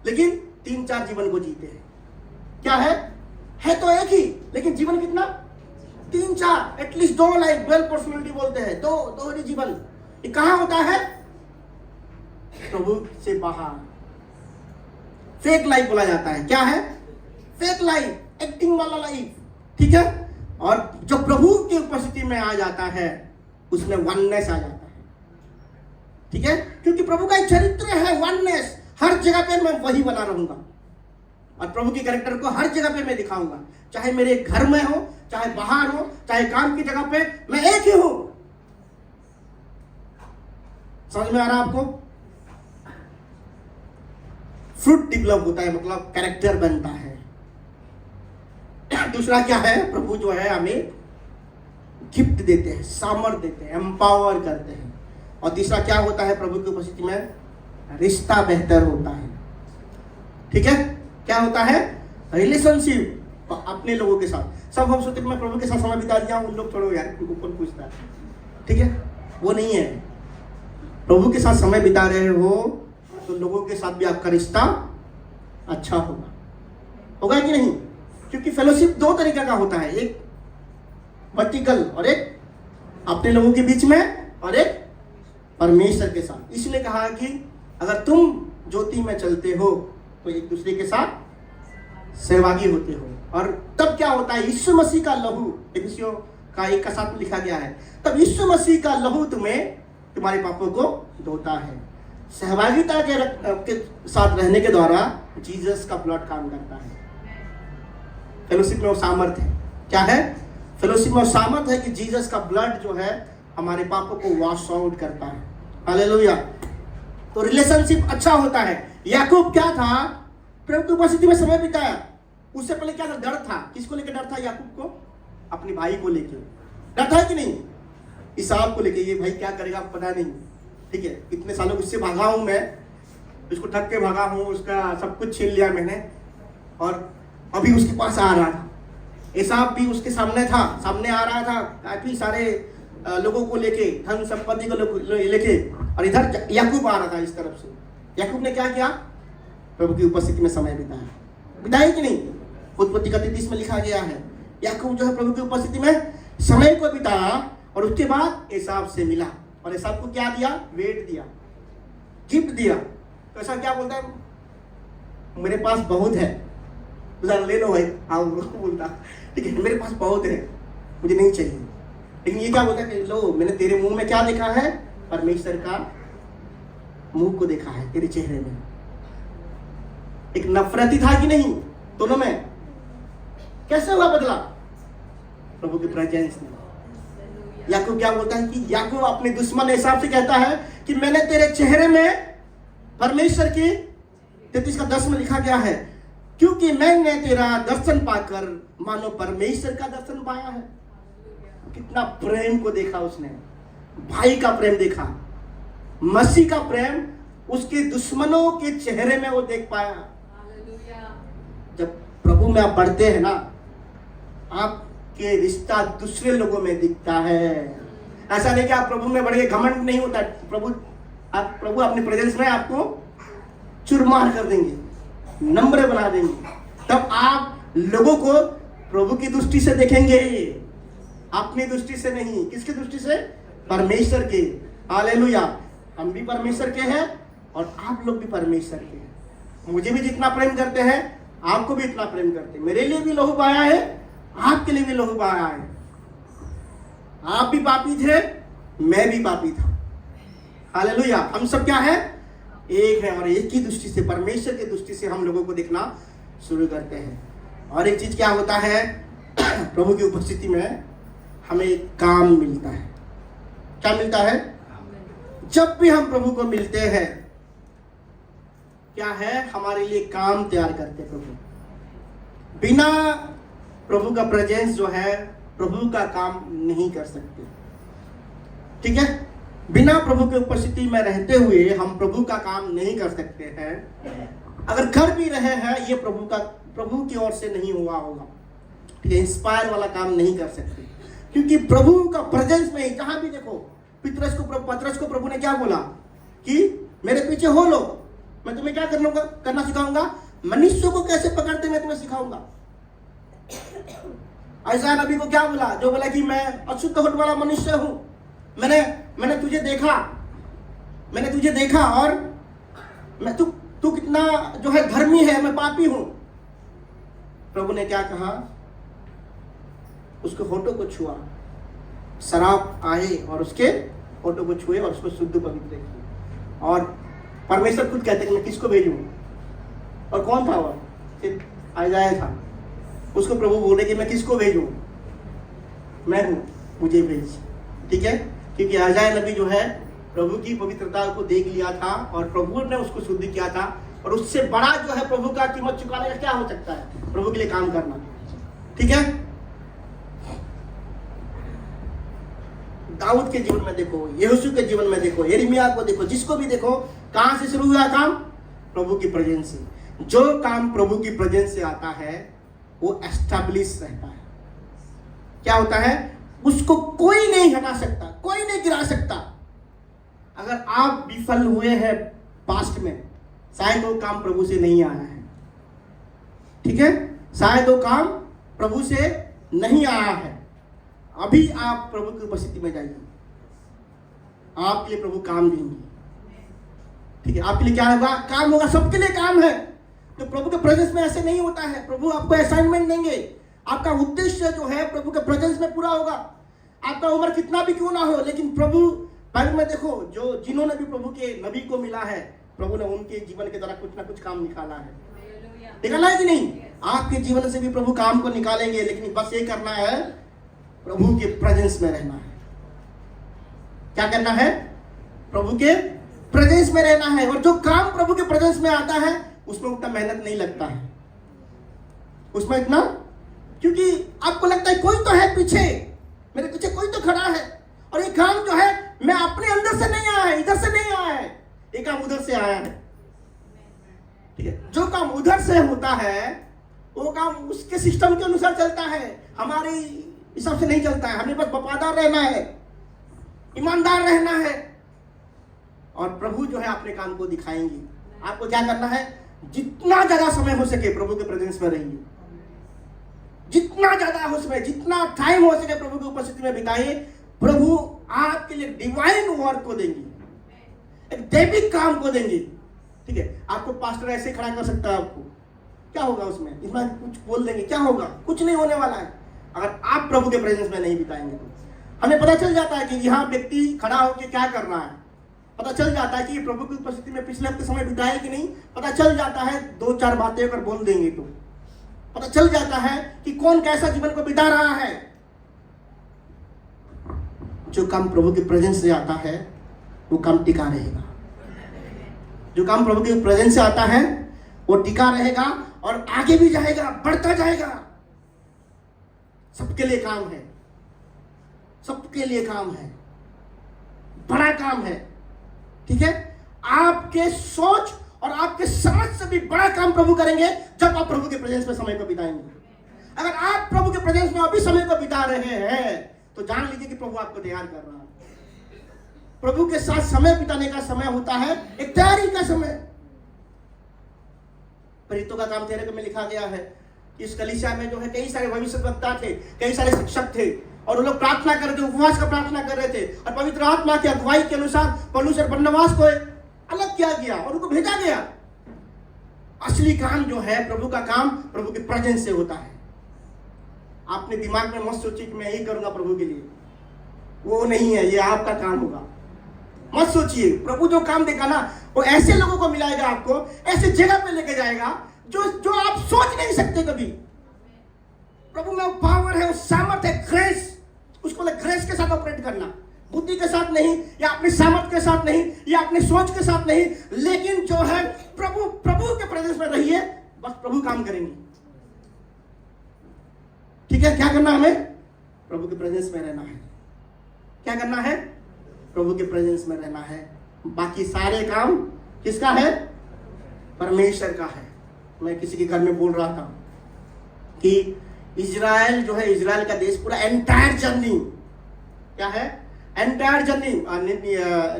लेकिन 3-4 जीवन को जीते हैं। क्या है तो एक ही, लेकिन जीवन कितना? 3-4, एटलीस्ट 2 लाइफ, 12 पर्सनैलिटी बोलते हैं। दो ही जीवन। ये कहां होता है? प्रभु से बाहर। फेक लाइफ बोला जाता है। क्या है? फेक लाइफ, एक्टिंग वाला लाइफ। ठीक है, और जो प्रभु की उपस्थिति में आ जाता है उसमें वननेस आ जाता है। ठीक है, क्योंकि प्रभु का एक चरित्र है वननेस। हर जगह पे मैं वही बना रहूंगा और प्रभु के कैरेक्टर को हर जगह पे मैं दिखाऊंगा, चाहे मेरे घर में हो, चाहे बाहर हो, चाहे काम की जगह पे, मैं एक ही हूं। समझ में आ रहा आपको? फ्रूट डेवलप होता है, मतलब कैरेक्टर बनता है। दूसरा क्या है? प्रभु जो है हमें गिफ्ट देते हैं, सामर्थ देते हैं, एम्पावर करते हैं। और तीसरा क्या होता है? प्रभु की उपस्थिति में रिश्ता बेहतर होता है। ठीक है, क्या होता है? रिलेशनशिप अपने लोगों के साथ। सब हम सोचते मैं प्रभु के साथ समय बिता दिया, उन लोग छोड़ो यार, उनको कौन पूछता है। ठीक है, वो नहीं है। प्रभु के साथ समय बिता रहे हो तो लोगों के साथ भी आपका रिश्ता अच्छा होगा कि नहीं? क्योंकि फेलोशिप 2 तरीके का होता है, एक वर्टिकल और एक अपने लोगों के बीच में, और एक परमेश्वर के साथ। इसलिए कहा कि अगर तुम ज्योति में चलते हो तो एक दूसरे के साथ सहभागी होते हो। और तब क्या होता है? यीशु मसीह का लहू, एफिसियों का 1 का 7 में लिखा गया है, तब यीशु मसीह का लहू तुम्हारे पापों को धोता है। सहभागिता के साथ रहने के द्वारा जीसस का ब्लड काम करता है। फेलोशिप में वो सामर्थ है। क्या है? फेलोशिप में वो सामर्थ है कि जीसस का ब्लड जो है हमारे पापों को वॉश आउट करता है। हालेलुया। तो रिलेशनशिप अच्छा होता है। याकूब क्या था? प्रभु की उपस्थिति में समय बिताया। उससे पहले क्या था? डर था। किसको लेकर डर था याकूब को? अपने भाई को लेकर डर था कि नहीं? ईसाव को लेकर, ये भाई क्या करेगा पता नहीं। ठीक है, इतने सालों उससे भागा हूं मैं, उसको ठग के भागा हूं, उसका सब कुछ छीन लिया मैंने, और अभी उसके पास आ रहा था। ईसाव भी उसके सामने आ रहा था काफी सारे लोगों को लेके, धन संपत्ति को लेके, और इधर याकूब आ रहा था इस तरफ से। याकूब ने क्या किया? प्रभु की उपस्थिति में समय बिताया कि नहीं? उत्पत्ति का 33 में लिखा गया है, याकूब जो है प्रभु की उपस्थिति में समय को बिताया, और उसके बाद एसाव से मिला, और एसाव को क्या दिया? वेट दिया, गिफ्ट दिया। तो ऐसा क्या बोलता है? मेरे पास बहुत है, ले लो भाई। हाँ बोलता, ठीक है, मेरे पास बहुत है, मुझे नहीं चाहिए। लेकिन ये क्या बोलता है? लो, मैंने तेरे मुंह में क्या देखा है? परमेश्वर का मुंह को देखा है तेरे चेहरे में। एक नफरती था कि नहीं दोनों में? कैसे हुआ बदला? प्रभु की प्रेजेंस में। याकूब क्या बोलता है कि याकूब अपने दुश्मन एसाव से कहता है कि मैंने तेरे चेहरे में परमेश्वर की 33 का 10 में लिखा गया है, क्योंकि मैंने तेरा दर्शन पाकर मानो परमेश्वर का दर्शन पाया है। कितना प्रेम को देखा उसने, भाई का प्रेम देखा, मसीह का प्रेम उसके दुश्मनों के चेहरे में वो देख पाया। जब प्रभु में आप बढ़ते हैं ना, आपके रिश्ता दूसरे लोगों में दिखता है। ऐसा नहीं कि आप प्रभु में बढ़ गए, घमंड नहीं होता। प्रभु अपने प्रेजेंस में आपको चुरमार कर देंगे, नम्र बना देंगे। तब आप लोगों को प्रभु की दृष्टि से देखेंगे, अपनी दृष्टि से नहीं। किसकी दृष्टि से? परमेश्वर के। हालेलुया। हम भी परमेश्वर के हैं और आप लोग भी परमेश्वर के हैं। मुझे भी जितना प्रेम करते हैं आपको भी इतना प्रेम करते हैं। मेरे लिए भी लहू बहाया है, आपके लिए भी लहू बहाया है। आप भी पापी थे, मैं भी पापी था। हालेलुया। हम सब क्या है? एक है, और एक ही दृष्टि से, परमेश्वर की दृष्टि से हम लोगों को देखना शुरू करते हैं। और एक चीज क्या होता है? प्रभु की उपस्थिति में हमें काम मिलता है। क्या मिलता है? जब भी हम प्रभु को मिलते हैं, क्या है? हमारे लिए काम तैयार करते हैं प्रभु। बिना प्रभु का प्रेजेंस जो है, प्रभु का काम नहीं कर सकते। ठीक है? बिना प्रभु की उपस्थिति में रहते हुए हम प्रभु का काम नहीं कर सकते हैं। अगर कर भी रहे हैं, ये प्रभु की ओर से नहीं हुआ होगा। ये इंस्पायर वाला काम नहीं कर सकते, क्योंकि प्रभु का प्रेजेंस में जहां भी देखो, पतरस को प्रभु ने क्या बोला कि मेरे पीछे हो लो, मैं तुम्हें क्या करना सिखाऊंगा? मनुष्यों को कैसे पकड़ते मैं तुम्हें सिखाऊंगा। ऐसा नबी को क्या बोला? जो बोला कि मैं अशुद्ध होने वाला मनुष्य हूं, मैंने तुझे देखा और मैं तू कितना जो है धर्मी है, मैं पापी हूं। प्रभु ने क्या कहा? उसके होठों को छुआ, शराब आए और उसके होठों को छुए और उसको शुद्ध पवित्र किया। और परमेश्वर खुद कहते हैं कि मैं किसको भेजूं? और कौन था? वो आयजाया था। उसको प्रभु बोले कि मैं किसको भेजूं? मैं हूं, मुझे भेज। ठीक है? क्योंकि आयजाया नबी जो है प्रभु की पवित्रता को देख लिया था और प्रभु ने उसको शुद्ध किया था। और उससे बड़ा जो है प्रभु का कीमत चुकाने का क्या हो सकता है? प्रभु के लिए काम करना। ठीक है? दाऊद के जीवन में देखो, यहोशू के जीवन में देखो, यिर्मयाह को देखो, जिसको भी देखो, कहां से शुरू हुआ काम? प्रभु की प्रेजेंस से। जो काम प्रभु की प्रेजेंस से आता है वो एस्टैब्लिश रहता है। क्या होता है? उसको कोई नहीं हटा सकता, कोई नहीं गिरा सकता। अगर आप विफल हुए हैं पास्ट में, शायद वो काम प्रभु से नहीं आया है। ठीक है? शायद वो काम प्रभु से नहीं आया है। अभी आप प्रभु की उपस्थिति में जाइए, आपके लिए प्रभु काम देंगे। ठीक है? आपके लिए क्या होगा? काम होगा। सबके लिए काम है। तो प्रभु के प्रेजेंस में ऐसे नहीं होता है। प्रभु आपको असाइनमेंट देंगे, आपका उद्देश्य जो है प्रभु के प्रेजेंस में पूरा होगा। आपका उम्र कितना भी क्यों ना हो, लेकिन प्रभु बाइबल में देखो, जिन्होंने भी प्रभु के नबी को मिला है, प्रभु ने उनके जीवन के द्वारा कुछ ना कुछ काम निकाला है। निकाला है कि नहीं? आपके जीवन से भी प्रभु काम को निकालेंगे, लेकिन बस ये करना है, प्रभु के प्रेजेंस में रहना है। क्या करना है? प्रभु के प्रेजेंस में रहना है। और जो काम प्रभु के प्रेजेंस में आता है उसमें उतना मेहनत नहीं लगता है, उसमें इतना, क्योंकि आपको लगता है कोई तो है पीछे, मेरे पीछे कोई तो खड़ा है, और ये काम जो है मैं अपने अंदर से नहीं आया है, इधर से नहीं आया है, ये काम उधर से आया है। ठीक है, जो काम उधर से होता है वो काम उसके सिस्टम के अनुसार चलता है, हमारे हिसाब से नहीं चलता है। हमें बस वफादार रहना है, ईमानदार रहना है, और प्रभु जो है अपने काम को दिखाएंगे। आपको क्या करना है? जितना ज्यादा समय हो सके प्रभु के प्रेजेंस में रहिए, जितना ज्यादा हो सके, जितना टाइम हो सके प्रभु की उपस्थिति में बिताइए। प्रभु आपके लिए डिवाइन वर्क को देंगे, एक दैविक काम को देंगे। ठीक है, आपको पास्टर ऐसे खड़ा कर सकता है, आपको क्या होगा उसमें? इतना कुछ बोल देंगे, क्या होगा? कुछ नहीं होने वाला है अगर आप प्रभु के प्रेजेंस में नहीं बिताएंगे। तो हमें पता चल जाता है कि यहाँ व्यक्ति खड़ा होकर क्या कर रहा है, पता चल जाता है कि प्रभु की उपस्थिति में पिछले हफ्ते समय बिताया कि नहीं, पता चल जाता है। 2-4 बातें अगर बोल देंगे तो पता चल जाता है कि कौन कैसा जीवन को बिता रहा है। जो काम प्रभु के प्रेजेंस से आता है वो काम टिका रहेगा। जो काम प्रभु के प्रेजेंस से आता है वो टिका रहेगा और आगे भी जाएगा, बढ़ता जाएगा। सबके लिए काम है, सबके लिए काम है, बड़ा काम है। ठीक है, आपके सोच और आपके समझ से भी बड़ा काम प्रभु करेंगे जब आप प्रभु के प्रेजेंस में समय को बिताएंगे। अगर आप प्रभु के प्रेजेंस में अभी समय को बिता रहे हैं तो जान लीजिए कि प्रभु आपको तैयार कर रहा है। प्रभु के साथ समय बिताने का समय होता है एक तैयारी का समय। प्रेरितों का काम 13 में लिखा गया है कि इस कलीसिया में जो है कई सारे भविष्यवक्ता थे, कई सारे शिक्षक थे, और वो लोग प्रार्थना कर रहे थे, उपवास का प्रार्थना कर रहे थे, और पवित्र आत्मा की अगुवाई के अनुसार पौलुस और बरनबास को अलग किया गया और उनको भेजा गया। असली काम जो है प्रभु का काम प्रभु के प्रेजेंस से होता है। आपने दिमाग में मत सोचिए कि मैं यही करूंगा प्रभु के लिए, वो नहीं है, ये आपका काम होगा। मत सोचिए, प्रभु जो काम देगा ना वो ऐसे लोगों को मिलाएगा, आपको ऐसे जगह पे लेके जाएगा जो आप सोच नहीं सकते कभी। प्रभु में पावर है, सामर्थ्य है, ग्रेस, उसको ग्रेस के साथ ऑपरेट करना, बुद्धि के साथ नहीं, या अपनी सामर्थ्य के साथ नहीं, या अपनी सोच के साथ नहीं, लेकिन जो है प्रभु के प्रेजेंस में रहिए, बस प्रभु काम करेंगे। ठीक है, क्या करना हमें? प्रभु के प्रेजेंस में रहना है। क्या करना है? प्रभु के प्रेजेंस में रहना है। बाकी सारे काम किसका है? परमेश्वर का है। मैं किसी के घर में बोल रहा था कि इजराइल जो है, इजराइल का देश पूरा एंटायर जर्नी क्या है? Entire journey.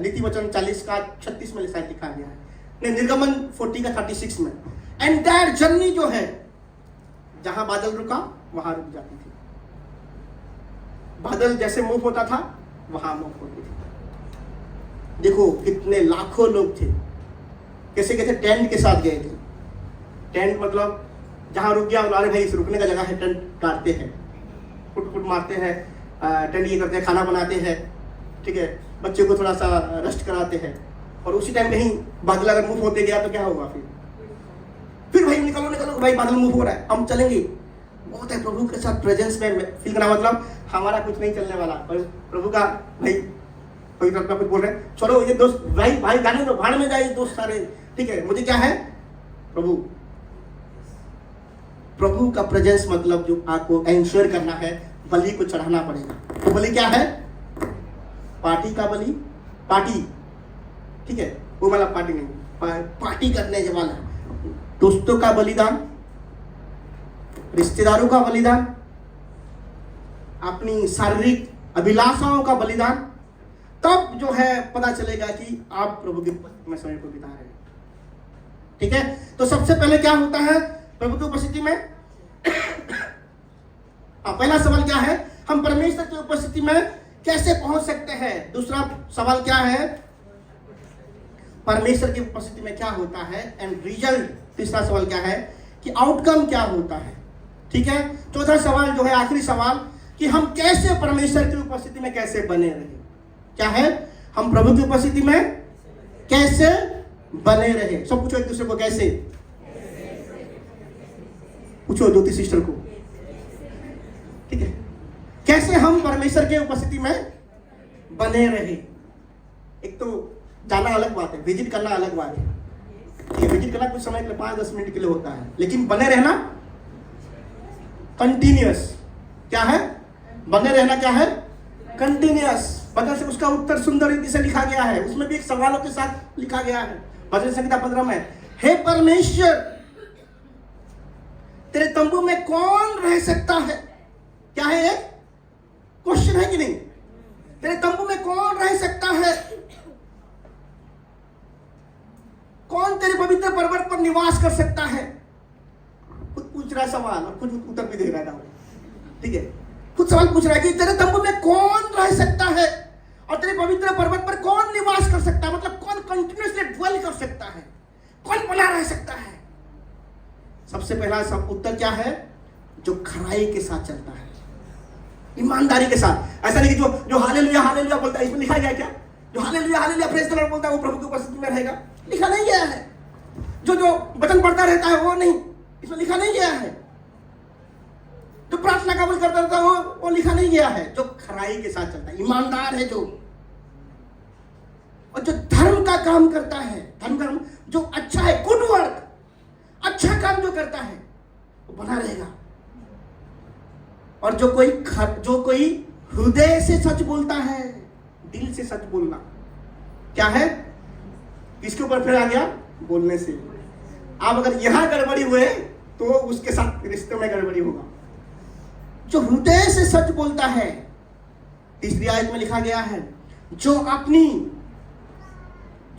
नीति वचन 40 का 36 में शायद लिखा गया है, नहीं, निर्गमन 40 का 36 में। एंटायर जर्नी जो है, जहां बादल रुका वहां रुक जाती थी, बादल जैसे मूव होता था वहां मूव होती थी। देखो कितने लाखों लोग थे, कैसे कैसे टेंट के साथ गए थे। टेंट मतलब जहां रुक गया, अरे भाई इस रुकने का जगह है, टेंट काटते हैं, फुट मारते हैं, टेंट ये करते हैं, खाना बनाते हैं, ठीक है, बच्चे को थोड़ा सा रेस्ट कराते हैं, और उसी टाइम कहीं बादल अगर मूव होते गया तो क्या होगा? फिर भाई निकलो निकलो, भाई बादल मूव हो रहा है, हम चलेंगे। बहुत है प्रभु के साथ प्रेजेंस में फील करना, मतलब हमारा कुछ नहीं चलने वाला, पर प्रभु का भाई कोई कुछ बोल रहे हैं, चलो ये दोस्त भाई जाने दो, भाड़ में जाए दोस्त सारे, ठीक है, मुझे क्या है? प्रभु का प्रेजेंस, मतलब जो आपको एंश्योर करना है, बलि को चढ़ाना पड़ेगा। तो बलि क्या है? पार्टी का बलि, पार्टी, ठीक है, वो वाला पार्टी नहीं, पार्टी करने के वाला, दोस्तों का बलिदान, रिश्तेदारों का बलिदान, अपनी शारीरिक अभिलाषाओं का बलिदान। तब जो है पता चलेगा कि आप प्रभु के में समय को बिता रहे हैं। ठीक है, तो सबसे पहले क्या होता है प्रभु की उपस्थिति में? पहला सवाल क्या है? हम परमेश्वर की उपस्थिति में कैसे पहुंच सकते हैं? दूसरा सवाल क्या है? परमेश्वर की उपस्थिति में क्या होता है एंड रिजल्ट। तीसरा सवाल क्या है कि आउटकम क्या होता है? ठीक है, चौथा सवाल जो है, आखिरी सवाल, कि हम कैसे परमेश्वर की उपस्थिति में कैसे बने रहे। क्या है? हम प्रभु की उपस्थिति में कैसे बने रहे। सब पूछो एक दूसरे को, कैसे? पूछो ज्योति सिस्टर को, ठीक है। कैसे हम परमेश्वर के उपस्थिति में बने रहे। एक तो जाना अलग बात है, विजिट करना अलग बात है। ये विजिट करना कुछ समय के लिए 5-10 मिनट के लिए होता है, लेकिन बने रहना कंटिन्यूअस। क्या है बने रहना? क्या है कंटिन्यूअस। भजन से उसका उत्तर सुंदर रीति से लिखा गया है, उसमें भी एक सवालों के साथ लिखा गया है। भजन संहिता 15 में, हे परमेश्वर तेरे तंबू में कौन रह सकता है? क्या है? एक क्वेश्चन है कि नहीं? तेरे तंबू में कौन रह सकता है? कौन तेरे पवित्र पर्वत पर निवास कर सकता है? खुद पूछ रहा है सवाल और खुद उत्तर भी दे रहा है, ठीक है। खुद सवाल पूछ रहा है कि तेरे तंबू में कौन रह सकता है और तेरे पवित्र पर्वत पर कौन निवास कर सकता है। मतलब कौन कंटिन्यूअसली ड्वेल कर सकता है, कौन बना रह सकता है। सबसे पहला सब उत्तर क्या है? जो खराई के साथ चलता है, ईमानदारी के साथ। ऐसा नहीं कि जो हालेलुया हालेलुया बोलता है, इसमें लिखा गया क्या? जो hallelujah hallelujah praise the Lord बोलता है वो प्रभु की उपस्थिति में रहेगा, लिखा नहीं गया है। जो वचन पढ़ता रहता है वो नहीं, इसमें लिखा नहीं गया है। जो प्रार्थना कबूल करता रहता है वो लिखा नहीं गया है। जो खराई के साथ चलता है, ईमानदार है जो, और जो धर्म का काम करता है, धर्म जो अच्छा है, गुड वर्क, अच्छा काम जो करता है वो बना रहेगा। और जो कोई हृदय से सच बोलता है, दिल से सच बोलना, क्या है? किसके ऊपर फिर आ गया? बोलने से। आप अगर यहां गड़बड़ी हुए तो उसके साथ रिश्ते में गड़बड़ी होगा। जो हृदय से सच बोलता है, तीसरी आयत में लिखा गया है, जो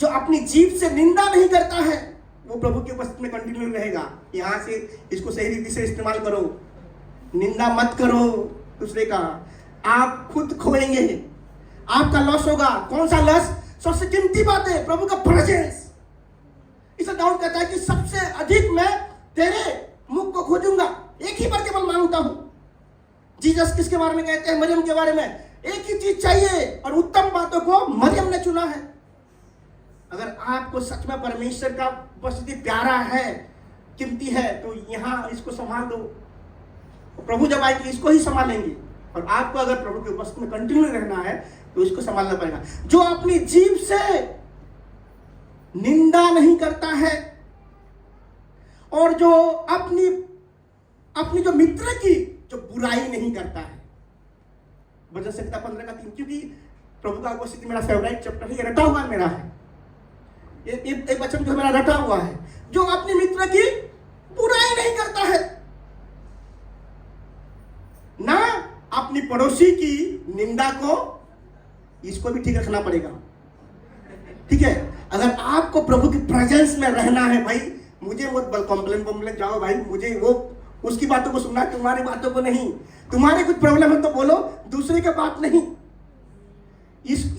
अपनी जीभ से निंदा नहीं करता है वो प्रभु की उपस्थिति में कंटिन्यू रहेगा। यहां से इसको सही रीति से इस्तेमाल करो, निंदा मत करो दूसरे का, आप खुद खोएंगे, आपका लॉस होगा। कौन सा लॉस? सबसे कीमती बात है प्रभु का प्रेजेंस। इसे दाऊद कहता है कि सबसे अधिक मैं तेरे मुख को खोजूंगा, एक ही बार केवल मांगता हूं। जीसस किसके बारे में कहते हैं? मरियम के बारे में। एक ही चीज चाहिए और उत्तम बातों को मरियम ने चुना है। अगर आपको सच में परमेश्वर का उपस्थिति प्यारा है, कीमती है, तो यहां इसको संभाल दो। प्रभु जब आएंगे इसको ही संभालेंगे। और आपको अगर प्रभु की उपस्थिति में कंटिन्यू रहना है तो इसको संभालना पड़ेगा। जो अपनी जीभ से निंदा नहीं करता है और जो अपनी जो मित्र की जो बुराई नहीं करता है। भजन संहिता 15 का 3, क्योंकि प्रभु का उपस्थिति मेरा फेवरेट चैप्टर है, रटा हुआ मेरा है। एक वचन जो मेरा रटा हुआ है, जो अपने मित्र की बुराई नहीं करता है, ना अपनी पड़ोसी की निंदा को, इसको भी ठीक रखना पड़ेगा, ठीक है। अगर आपको प्रभु की प्रेजेंस में रहना है, भाई मुझे मत कॉम्प्लेन जाओ भाई, मुझे वो उसकी बातों को सुनना, तुम्हारी बातों को नहीं। तुम्हारे कुछ प्रॉब्लम है तो बोलो, दूसरे की बात नहीं।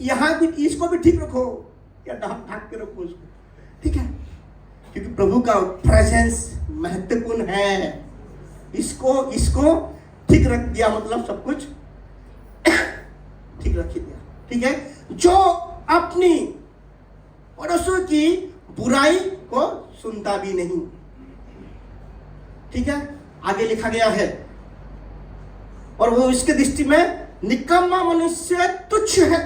यहां भी इसको भी ठीक रखो, या ढाक के रखो उसको, ठीक है, क्योंकि प्रभु का प्रेजेंस महत्वपूर्ण है। इसको ठीक रख दिया मतलब सब कुछ ठीक रख दिया, ठीक है। जो अपनी पड़ोसियों की बुराई को सुनता भी नहीं, ठीक है। आगे लिखा गया है, और वो इसके दृष्टि में निकम्मा मनुष्य तुच्छ है।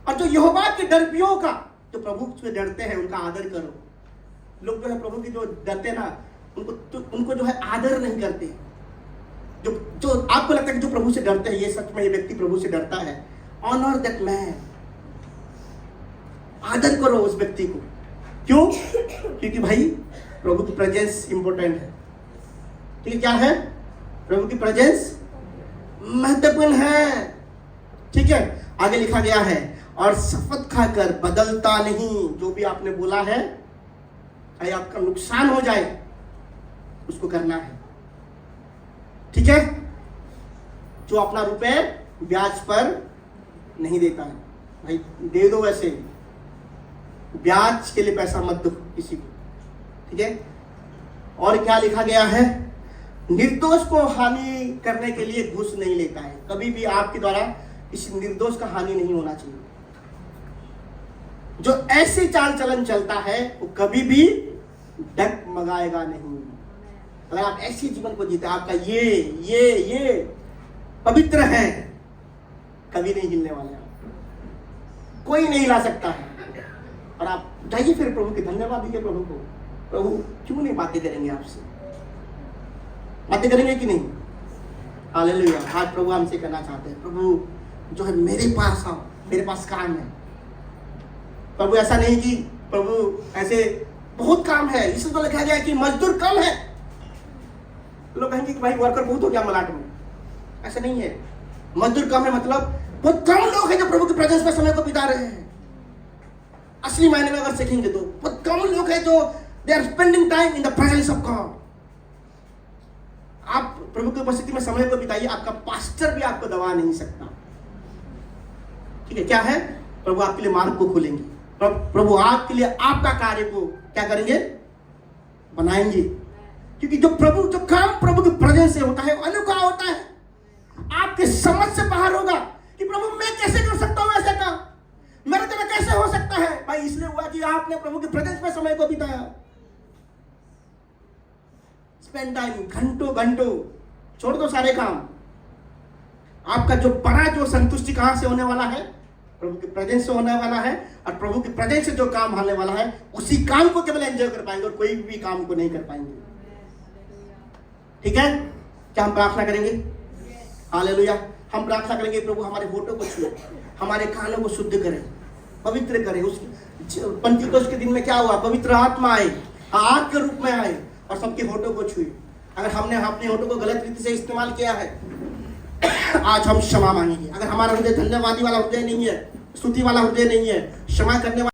और जो यहोवा के डरपियों का, जो प्रभु से डरते हैं, उनका आदर करो। लोग जो है प्रभु की जो डरते हैं ना, उनको जो है आदर नहीं करते। जो आपको लगता है कि जो प्रभु से डरते हैं, ये सच में ये व्यक्ति प्रभु से डरता है, ऑनर दैट मैन, आदर करो उस व्यक्ति को। क्यों? क्योंकि भाई प्रभु की प्रेजेंस इंपॉर्टेंट है, ठीक है। क्या है? प्रभु की प्रेजेंस महत्वपूर्ण है, ठीक है। आगे लिखा गया है, और शपथ खाकर बदलता नहीं। जो भी आपने बोला है, चाहे आपका नुकसान हो जाए, उसको करना है, ठीक है। जो अपना रुपए ब्याज पर नहीं देता है, भाई दे दो, वैसे ब्याज के लिए पैसा मत दो किसी को, ठीक है। और क्या लिखा गया है? निर्दोष को हानि करने के लिए घूस नहीं लेता है। कभी भी आपके द्वारा किसी निर्दोष का हानि नहीं होना चाहिए। जो ऐसे चाल चलन चलता है वो कभी भी डगमगाएगा नहीं। अगर आप ऐसे जीवन को जीते, आपका ये पवित्र है, कभी नहीं हिलने वाले आप, कोई नहीं ला सकता है। और आप जाइए फिर प्रभु के धन्यवाद दीजिए प्रभु को। प्रभु क्यों नहीं बातें करेंगे आपसे, बातें करेंगे कि नहीं? हालेलुया। आज प्रभु हमसे कहना चाहते हैं, प्रभु जो है मेरे पास आओ, मेरे पास काम है। प्रभु ऐसा नहीं कि प्रभु ऐसे बहुत काम है, इसलिए तो लिखा गया है कि मजदूर कम है। लोग कहेंगे कि भाई वर्कर बहुत हो गया मलाट में, ऐसा नहीं है। मजदूर कम है मतलब बहुत कम लोग हैं जो प्रभु की प्रेजेंस में समय को बिता रहे हैं। असली मायने में अगर सीखेंगे तो बहुत कम लोग हैं जो they are spending time in the presence of God. आप प्रभु की उपस्थिति में समय को बिताइए, आपका पास्टर भी आपको दबा नहीं सकता। ठीक है, क्या है? प्रभु आपके लिए मार्ग को खोलेंगे, प्रभु आपके लिए आपका कार्य को क्या करेंगे? बनाएंगे। क्योंकि जो काम प्रभु की प्रेजेंस से होता है वो अनोखा होता है, आपके समझ से बाहर होगा कि प्रभु मैं कैसे कर सकता हूं ऐसा काम, मेरे तरह कैसे हो सकता है? भाई इसलिए हुआ कि आपने प्रभु की प्रेजेंस में समय को बिताया। स्पेंड टाइम, घंटों छोड़ दो सारे काम। आपका जो बड़ा जो संतुष्टि कहां से होने वाला है? प्रभु की प्रेजेंस से होने वाला है। और प्रभु की प्रेजेंस से जो काम होने वाला है उसी काम को केवल एंजॉय कर पाएंगे और कोई भी काम को नहीं कर पाएंगे। ठीक है, क्या हम प्रार्थना करेंगे? हालेलुया। हम प्रार्थना करेंगे, प्रभु हमारे होठों को छुए, हमारे कानों को शुद्ध करें, पवित्र करें। उस पंतीकोस के दिन में क्या हुआ? पवित्र आत्मा आए, आग के रूप में आए और सबके होठों को छुए। अगर हमने अपने होठों को गलत रीति से इस्तेमाल किया है, आज हम क्षमा मांगेंगे। अगर हमारा हृदय धन्यवादी वाला हृदय नहीं है, स्तुति वाला हृदय नहीं है, क्षमा करने वाला